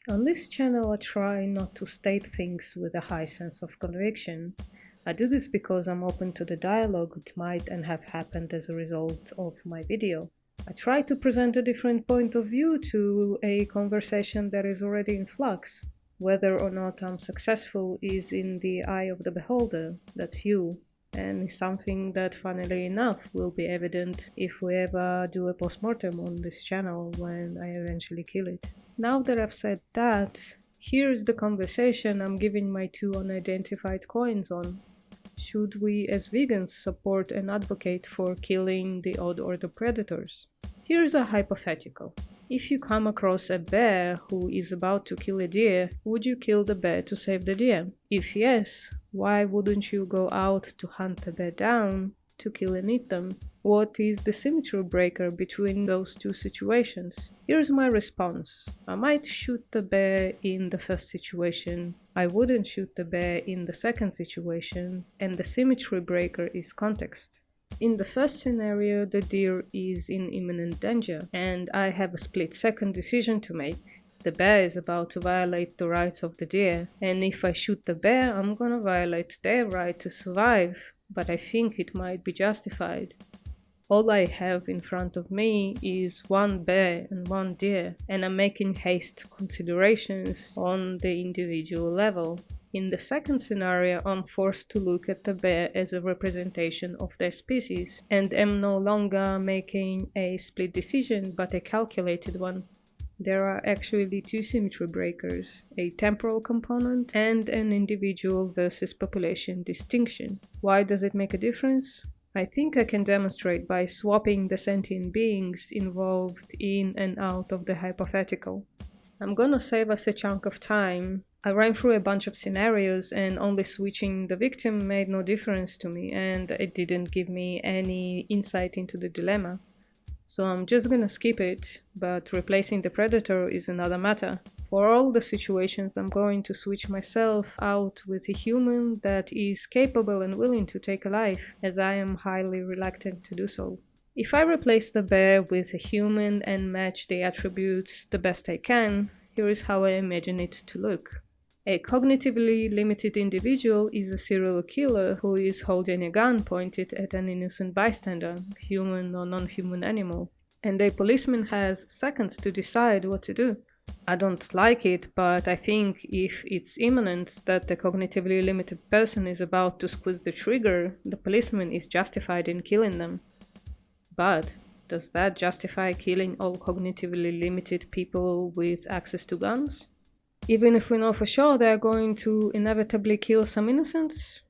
On this channel, I try not to state things with a high sense of conviction. I do this because I'm open to the dialogue that might and have happened as a result of my video. I try to present a different point of view to a conversation that is already in flux. Whether or not I'm successful is in the eye of the beholder, that's you, and is something that, funnily enough, will be evident if we ever do a postmortem on this channel when I eventually kill it. Now that I've said that, here's the conversation I'm giving my two unidentified coins on. Should we as vegans support and advocate for killing the odd order predators? Here's a hypothetical. If you come across a bear who is about to kill a deer, would you kill the bear to save the deer? If yes, why wouldn't you go out to hunt the bear down to kill and eat them? What is the symmetry breaker between those two situations? Here's my response. I might shoot the bear in the first situation. I wouldn't shoot the bear in the second situation, and the symmetry breaker is context. In the first scenario, the deer is in imminent danger, and I have a split-second decision to make. The bear is about to violate the rights of the deer, and if I shoot the bear, I'm gonna violate their right to survive, but I think it might be justified. All I have in front of me is one bear and one deer, and I'm making haste considerations on the individual level. In the second scenario, I'm forced to look at the bear as a representation of their species, and am no longer making a split decision but a calculated one. There are actually two symmetry breakers, a temporal component and an individual versus population distinction. Why does it make a difference? I think I can demonstrate by swapping the sentient beings involved in and out of the hypothetical. I'm gonna save us a chunk of time. I ran through a bunch of scenarios and only switching the victim made no difference to me, and it didn't give me any insight into the dilemma. So I'm just gonna skip it, but replacing the predator is another matter. For all the situations, I'm going to switch myself out with a human that is capable and willing to take a life, as I am highly reluctant to do so. If I replace the bear with a human and match the attributes the best I can, here is how I imagine it to look. A cognitively limited individual is a serial killer who is holding a gun pointed at an innocent bystander, human or non-human animal, and a policeman has seconds to decide what to do. I don't like it, but I think if it's imminent that the cognitively limited person is about to squeeze the trigger, the policeman is justified in killing them. But does that justify killing all cognitively limited people with access to guns? Even if we know for sure they're going to inevitably kill some innocents?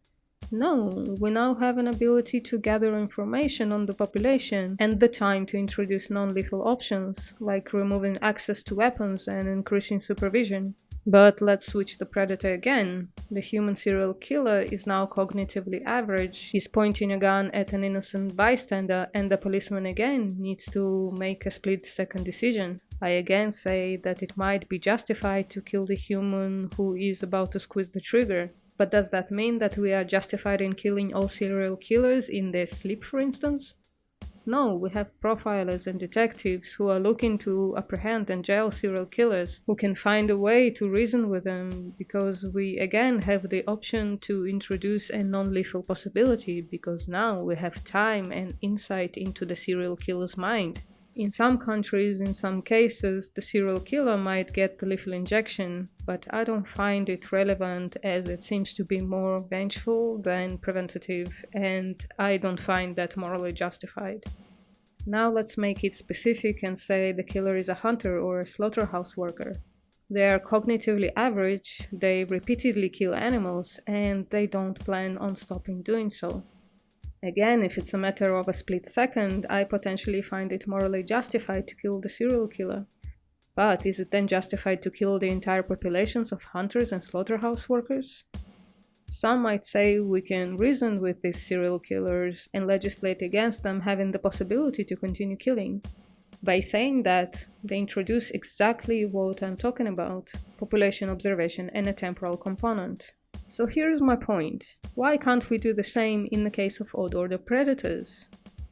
No, we now have an ability to gather information on the population and the time to introduce non-lethal options, like removing access to weapons and increasing supervision. But let's switch the predator again. The human serial killer is now cognitively average, he's pointing a gun at an innocent bystander, and the policeman again needs to make a split-second decision. I again say that it might be justified to kill the human who is about to squeeze the trigger. But does that mean that we are justified in killing all serial killers in their sleep, for instance? No, we have profilers and detectives who are looking to apprehend and jail serial killers, who can find a way to reason with them, because we again have the option to introduce a non-lethal possibility, because now we have time and insight into the serial killer's mind. In some countries, in some cases, the serial killer might get the lethal injection, but I don't find it relevant as it seems to be more vengeful than preventative, and I don't find that morally justified. Now let's make it specific and say the killer is a hunter or a slaughterhouse worker. They are cognitively average, they repeatedly kill animals, and they don't plan on stopping doing so. Again, if it's a matter of a split second, I potentially find it morally justified to kill the serial killer. But is it then justified to kill the entire populations of hunters and slaughterhouse workers? Some might say we can reason with these serial killers and legislate against them having the possibility to continue killing. By saying that, they introduce exactly what I'm talking about: population observation and a temporal component. So here's my point. Why can't we do the same in the case of odd order predators?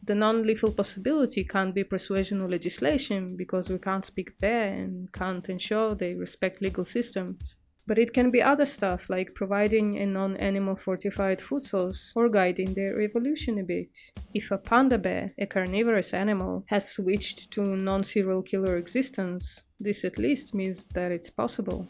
The non-lethal possibility can't be persuasion or legislation because we can't speak bare and can't ensure they respect legal systems. But it can be other stuff like providing a non-animal fortified food source or guiding their evolution a bit. If a panda bear, a carnivorous animal, has switched to non-serial killer existence, this at least means that it's possible.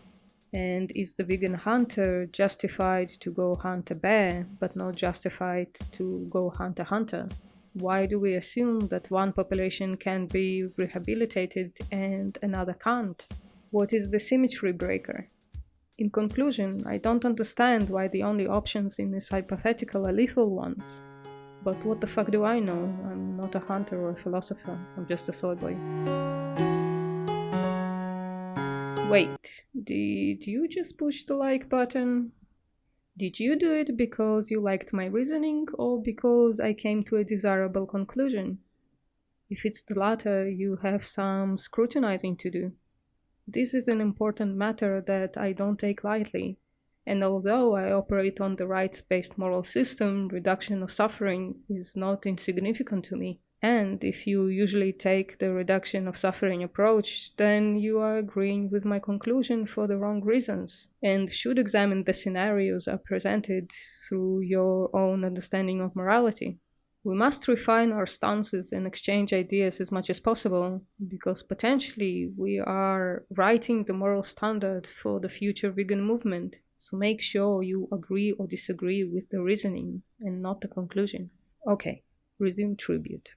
And is the vegan hunter justified to go hunt a bear, but not justified to go hunt a hunter? Why do we assume that one population can be rehabilitated and another can't? What is the symmetry breaker? In conclusion, I don't understand why the only options in this hypothetical are lethal ones. But what the fuck do I know? I'm not a hunter or a philosopher, I'm just a soy boy. Wait, did you just push the like button? Did you do it because you liked my reasoning or because I came to a desirable conclusion? If it's the latter, you have some scrutinizing to do. This is an important matter that I don't take lightly, and although I operate on the rights-based moral system, reduction of suffering is not insignificant to me. And if you usually take the reduction of suffering approach, then you are agreeing with my conclusion for the wrong reasons, and should examine the scenarios are presented through your own understanding of morality. We must refine our stances and exchange ideas as much as possible, because potentially we are writing the moral standard for the future vegan movement. So make sure you agree or disagree with the reasoning and not the conclusion. Okay, resume tribute.